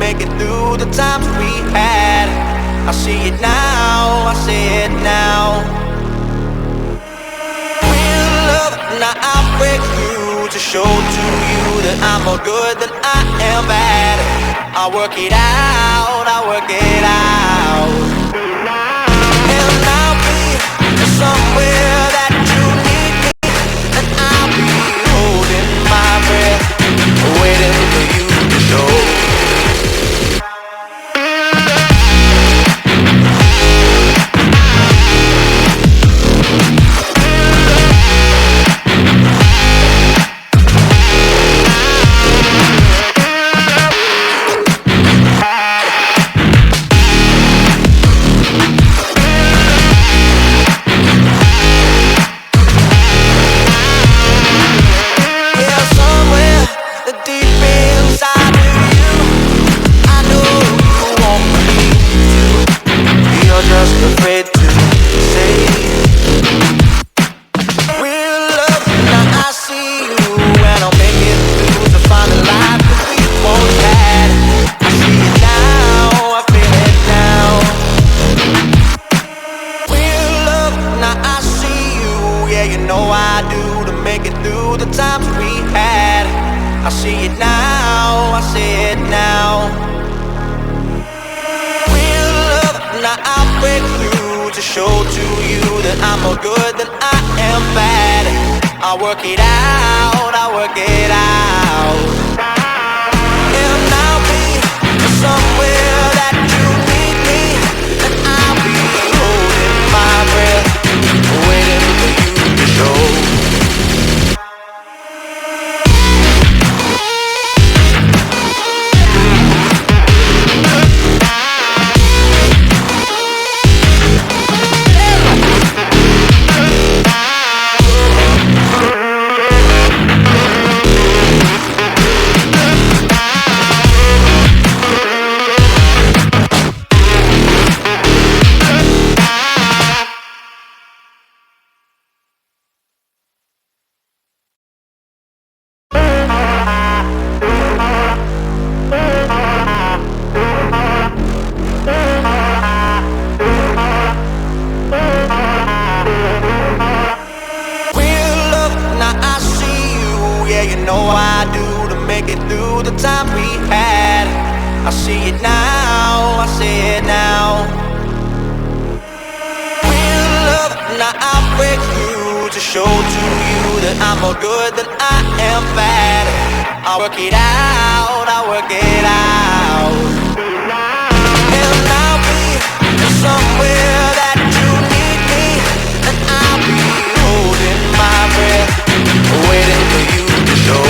make it through the times we had. I see it now, I see it now. Real love, now I'll break through to show to you that I'm more good than I am bad. I'll work it out, I'll work it out. And I'll be somewhere that you need me, and I'll be holding my breath, waiting for you to show. Afraid to say real love, now I see you, and I'll make it through to find the life that we once had. I see it now, I feel it now. Real love, now I see you, yeah, you know I do, to make it through the times we had. I see it now, I see it now. Now I'll break through to show to you that I'm more good than I am bad. I'll work it out, I'll work it out. And I'll be somewhere that you need me, and I'll be holding my breath, waiting for you to show. I see it now, I see it now. Real love, now I'll break through to show to you that I'm more good than I am bad. I'll work it out, I'll work it out. And I'll be somewhere that you need me, and I'll be holding my breath, waiting for you to show.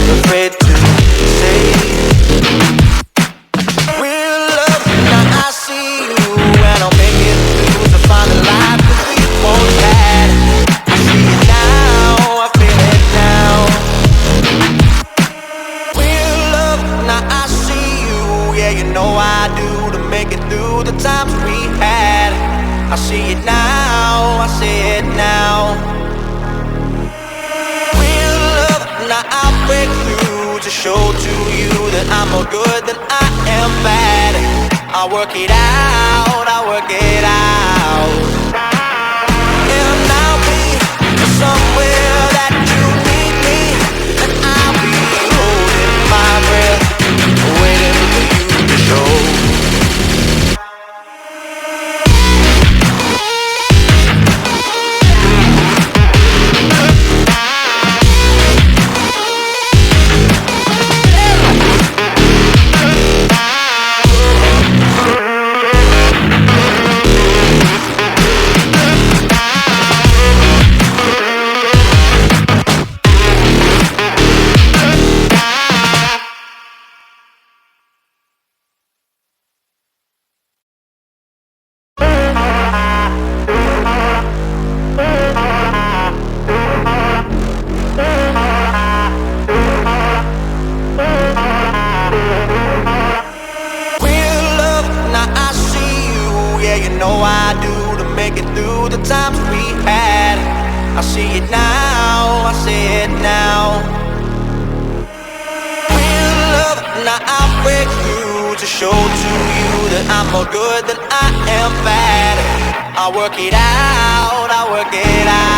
Afraid to say real love, now I see you, and I'll make it through to find the life that we once had. I see it now, I feel it now. Real love, now I see you, yeah, you know I do, to make it through the times we had. I see it now, I see it now. Real love, now I'll break through to show to you that I'm more good than I am bad. I'll work it out, I'll work it out. And I'll be somewhere that you need me, and I'll be holding my breath, waiting for you to show. the times we had. I see it now, I see it now. Real love, now I break through to show to you that I'm more good than I am bad. I work it out, I work it out.